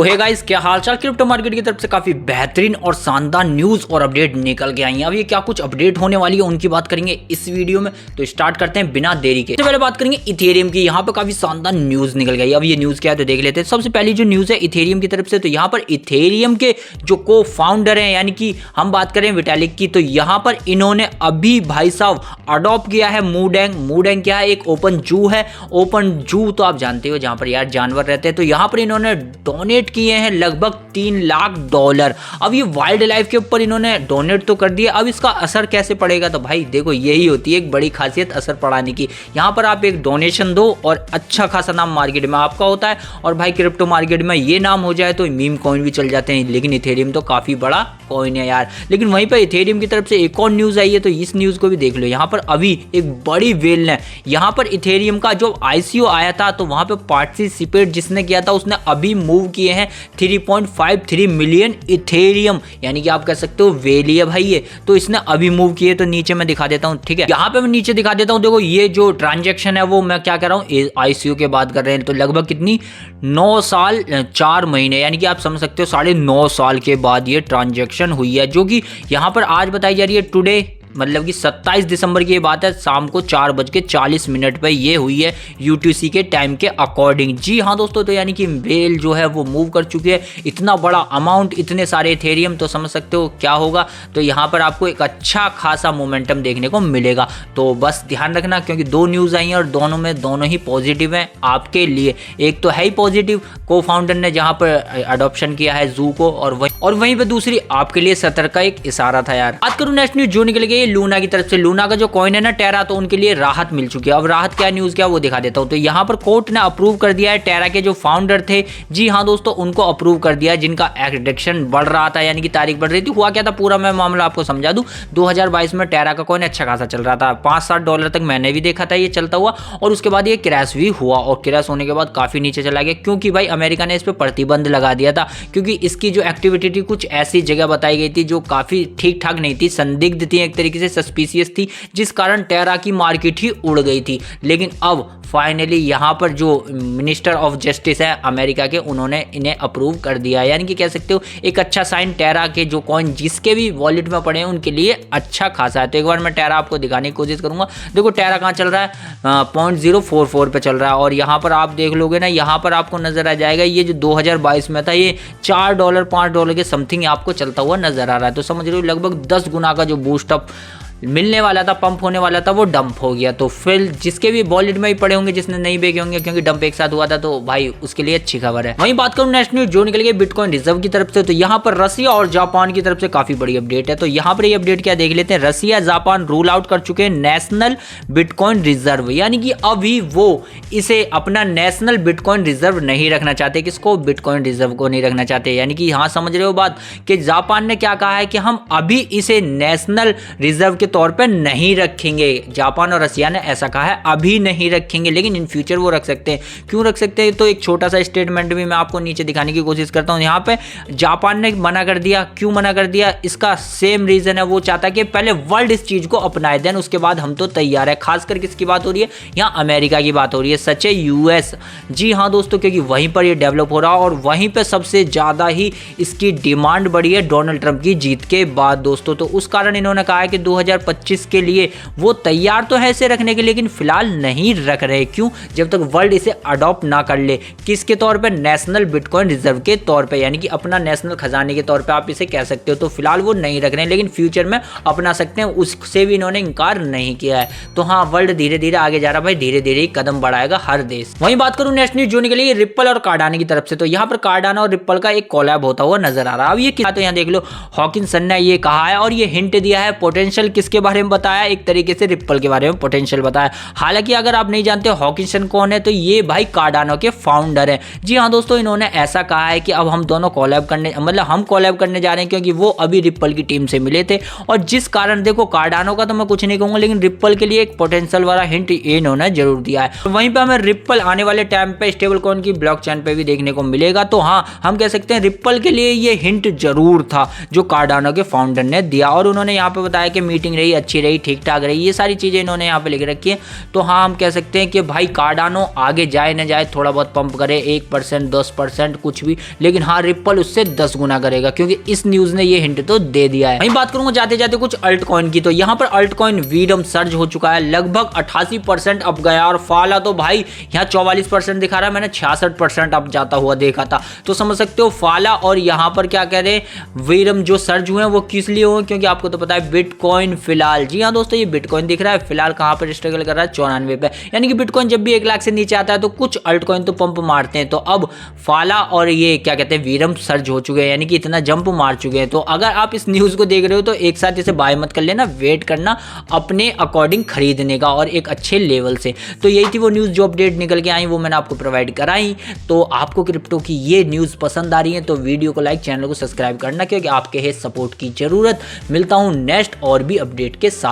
तो hey guys, क्या हालचाल। क्रिप्टो मार्केट की तरफ से काफी बेहतरीन और शानदार न्यूज और अपडेट निकल के आई हैं। अब ये क्या कुछ अपडेट होने वाली है उनकी बात करेंगे इस वीडियो में। तो स्टार्ट करते हैं बिना देरी के। सबसे पहले बात करेंगे इथेरियम की। यहाँ पर काफी शानदार न्यूज निकल गई। अब ये न्यूज क्या है तो देख लेते हैं। सबसे पहली जो न्यूज है इथेरियम की तरफ से, तो यहाँ पर इथेरियम के जो को फाउंडर हैं, यानी कि हम बात करें विटालिक की, तो यहाँ पर इन्होंने अभी भाई साहब अडॉप्ट किया है मूडेंग। मूडेंग क्या है? एक ओपन जू है। ओपन जू तो आप जानते हो जहाँ पर यार जानवर रहते हैं। तो यहाँ पर इन्होंने डोनेट किए हैं लगभग $3 लाख। अब ये वाइल्ड लाइफ के ऊपर इन्होंने डोनेट तो कर दिया। अब इसका असर कैसे पड़ेगा? तो भाई देखो, यही होती है एक बड़ी खासियत असर पड़ाने की। यहाँ पर आप एक डोनेशन दो और अच्छा खासा नाम मार्केट में आपका होता है। और भाई क्रिप्टो मार्केट में ये नाम हो जाए तो मीम कॉइन भी चल जाते हैं। लेकिन इथेरियम तो काफी बड़ा कॉइन है यार। लेकिन वहीं पर इथेरियम की तरफ से एक और न्यूज आई है, तो इस न्यूज को भी देख लो। यहाँ पर अभी एक बड़ी वेल ने यहाँ पर इथेरियम का जो ICO आया था, तो वहां पे पार्टिसिपेट जिसने किया था उसने अभी मूव किए हैं 3.53 मिलियन इथेरियम, यानी कि आप कह सकते हो वेल ही है भाई ये। तो इसने अभी मूव किए। तो नीचे मैं दिखा देता हूँ, ठीक है। यहाँ पे मैं नीचे दिखा देता हूँ। देखो ये जो ट्रांजेक्शन है वो मैं क्या कह रहा हूँ, ICO के बात कर रहे हैं। तो लगभग कितनी 9 साल 4 महीने, यानी कि आप समझ सकते हो 9.5 साल के बाद ये ट्रांजेक्शन हुई है, जो कि यहाँ पर आज बताई जा रही है टुडे, मतलब कि 27 दिसंबर की ये बात है। शाम को 4:40 पर ये हुई है UTC के टाइम के अकॉर्डिंग। जी हाँ दोस्तों, तो यानी कि वेल जो है वो मूव कर चुकी है। इतना बड़ा अमाउंट, इतने सारे इथेरियम, तो समझ सकते हो क्या होगा। तो यहाँ पर आपको एक अच्छा खासा मोमेंटम देखने को मिलेगा। तो बस ध्यान रखना, क्योंकि 2 न्यूज़ आई हैं और दोनों ही पॉजिटिव हैं आपके लिए। एक तो है ही पॉजिटिव, को फाउंडर ने जहाँ पर अडॉप्शन किया है जू को, और वहीं पर दूसरी आपके लिए सतर्क का एक इशारा था यार। बात करूँ नेक्स्ट न्यूज जो निकल गई लूना की तरफ से। लूना का जो कॉइन है ना टेरा, तो उनके लिए राहत मिल चुकी है। अब राहत क्या न्यूज क्या वो दिखा देता हूं। तो यहाँ पर कोर्ट ने अप्रूव कर दिया है टेरा के जो फाउंडर थे, जी हाँ दोस्तों, उनको अप्रूव कर दिया है, जिनका एडिक्शन बढ़ रहा था, यानी कि तारीख बढ़ रही थी। हुआ क्या था पूरा मैं मामला आपको समझा दूं। 2022 में टेरा का कॉइन अच्छा खासा चल रहा था, $5-7 तक मैंने भी देखा था ये चलता हुआ। और उसके बाद ये क्रैश भी हुआ, और क्रैश होने के बाद काफी नीचे चला गया, क्योंकि भाई अमेरिका ने इस पर प्रतिबंध लगा दिया था। क्योंकि इसकी जो एक्टिविटी थी कुछ ऐसी जगह बताई गई थी जो काफी ठीक ठाक नहीं थी, संदिग्ध थी, एक तरीके से सस्पिशियस थी, जिस कारण टेरा की मार्केट ही उड़ गई थी। लेकिन अब फाइनली यहाँ पर जो मिनिस्टर ऑफ जस्टिस है अमेरिका के, उन्होंने इन्हें अप्रूव कर दिया, यानी कि कह सकते हो एक अच्छा साइन टेरा के जो कॉइन जिसके भी वॉलेट में पड़े हैं उनके लिए अच्छा खासा है। तो एक बार मैं टेरा आपको दिखाने की कोशिश करूंगा। देखो टेरा कहाँ चल रहा है, 0.044 पे चल रहा है। और यहाँ पर आप देख लोगे ना, यहाँ पर आपको नजर आ जाएगा ये जो 2022 में था ये $4 $5 के समथिंग आपको चलता हुआ नजर आ रहा है। तो समझ रहे हो लगभग 10 गुना का जो बूस्ट अप मिलने वाला था, पंप होने वाला था, वो डंप हो गया। तो फिर जिसके भी वॉलेट में ही पड़े होंगे, जिसने नहीं बेचे होंगे, क्योंकि डंप एक साथ हुआ था, तो भाई उसके लिए अच्छी खबर है। वहीं बात करूं नेक्स्ट न्यूज जो निकल गई बिटकॉइन रिजर्व की तरफ से, तो यहाँ पर रसिया और जापान की तरफ से काफी बड़ी अपडेट है। तो यहाँ पर ये अपडेट क्या देख लेते हैं। रसिया जापान रूल आउट कर चुके हैं नेशनल बिटकॉइन रिजर्व, यानी कि अभी वो इसे अपना नेशनल बिटकॉइन रिजर्व नहीं रखना चाहते। किसको? बिटकॉइन रिजर्व को नहीं रखना चाहते। यानी कि हाँ, समझ रहे हो बात, कि जापान ने क्या कहा है कि हम अभी इसे नेशनल रिजर्व के तौर पर नहीं रखेंगे। जापान और रसिया ने ऐसा कहा है, अभी नहीं रखेंगे, लेकिन इन फ्यूचर वो रख सकते हैं। क्यों रख सकते हैं? तो एक छोटा सा स्टेटमेंट भी मैं आपको नीचे दिखाने की कोशिश करता हूं। यहाँ पे जापान ने मना कर दिया। क्यों मना कर दिया? इसका सेम रीजन है, वो चाहता है कि पहले वर्ल्ड इस चीज को अपनाए, देन उसके बाद हम तो तैयार है। खासकर किसकी बात हो रही है? यहाँ अमेरिका की बात हो रही है, सच्चे US। जी हाँ दोस्तों, क्योंकि वहीं पर ये डेवलप हो रहा है और वहीं पर सबसे ज्यादा ही इसकी डिमांड बढ़ी है डोनाल्ड ट्रंप की जीत के बाद दोस्तों। तो उस कारण इन्होंने कहा है कि 2025 के लिए वो तैयार तो है इसे रखने के, लेकिन फिलहाल नहीं रख रहे। क्यों? जब तक वर्ल्ड इसे अडॉप्ट ना कर ले। किसके तौर पे? नेशनल बिटकॉइन रिजर्व के तौर पे, यानी कि अपना नेशनल खजाने के तौर पे आप इसे कह सकते हो। तो फिलहाल वो नहीं रख रहे हैं, लेकिन फ्यूचर में अपना सकते हैं, उससे भी इन्होंने इनकार नहीं किया है। तो हाँ, वर्ल्ड धीरे धीरे आगे जा रहा है भाई, धीरे धीरे कदम बढ़ाएगा हर देश। वहीं बात करूं नेक्स्ट न्यूज जो निकली रिप्पल और कार्डाना की तरफ से, तो यहाँ पर कार्डाना और रिप्पल का एक कोलैब होता हुआ नजर आ रहा है। अब ये क्या, तो यहाँ देख लो हॉकिंसन ने ये कहा है और ये हिंट दिया है, पोटेंशियल किसके बारे में बताया, एक तरीके से रिप्पल के बारे में पोटेंशियल बताया। हालांकि अगर आप नहीं जानते हॉकिंसन कौन है, तो ये भाई कार्डानो के फाउंडर हैं। जी हाँ दोस्तों, इन्होंने ऐसा कहा है कि अब हम दोनों कोलैब करने, मतलब हम कोलैब करने जा रहे हैं, क्योंकि वो अभी रिप्पल की टीम से मिले थे। और जिस कारण देखो कार्डानो का तो मैं कुछ नहीं कहूंगा, लेकिन रिप्पल के लिए एक पोटेंशियल वाला हिंट इन्होंने जरूर दिया है। तो वहीं पे हमें रिप्पल आने वाले टाइम पे स्टेबल कॉइन की ब्लॉकचेन पे भी देखने को मिलेगा। तो हाँ, हम कह सकते हैं रिप्पल के लिए ये हिंट जरूर था जो कार्डानो के फाउंडर ने दिया। और उन्होंने यहाँ पे बताया कि मीटिंग रही, अच्छी रही, ठीक ठाक रही, ये सारी चीज़ें इन्होंने यहाँ पे लिख रखी है। तो हाँ, हम कह सकते हैं कि भाई कार्डानो आगे जाए ना जाए, थोड़ा बहुत पंप करे 1% 10% कुछ भी, लेकिन हाँ रिपल उससे 10 गुना करेगा, क्योंकि इस न्यूज़ ने ये हिंट तो दे दिया है। वहीं बात करूंगा जाते जाते कुछ अल्ट कॉइन की, तो यहाँ पर अल्ट कॉइन वीडम सर्ज हो चुका है, लगभग 88% अप गया, और फाला तो भाई यहाँ 44% दिखा रहा है, मैंने 66% अप जाता हुआ देखा था। तो समझ सकते हो फाला और यहाँ पर क्या कह रहे हैं वीरम जो सर्ज हुए हैं वो किस लिए हुए, क्योंकि आपको तो पता है बिटकॉइन फिलहाल, जी हाँ दोस्तों, ये बिटकॉइन दिख रहा है फिलहाल कहाँ पर स्ट्रगल कर रहा है, 94 पे, यानी कि बिटकॉइन जब भी 1 लाख से नीचे आता है तो कुछ अल्ट कॉइन तो पंप मारते हैं। तो अब फाला और ये क्या कहते हैं वीरम सर्ज हो चुके हैं, यानी कि इतना जंप मार चुके हैं। तो अगर आप इस न्यूज़ को देख रहे हो तो एक साथ इसे बाय मत कर लेना, वेट करना अपने अकॉर्डिंग खरीदने का और एक अच्छे लेवल से। तो यही थी वो न्यूज़ जो अपडेट निकल के आई, वो मैंने आपको प्रोवाइड कराई। तो आपको क्रिप्टो की ये न्यूज़ पसंद आ रही है तो वीडियो को लाइक, चैनल को सब्सक्राइब करना, क्योंकि आपके है सपोर्ट की ज़रूरत। मिलता हूँ नेक्स्ट और भी अपडेट के साथ।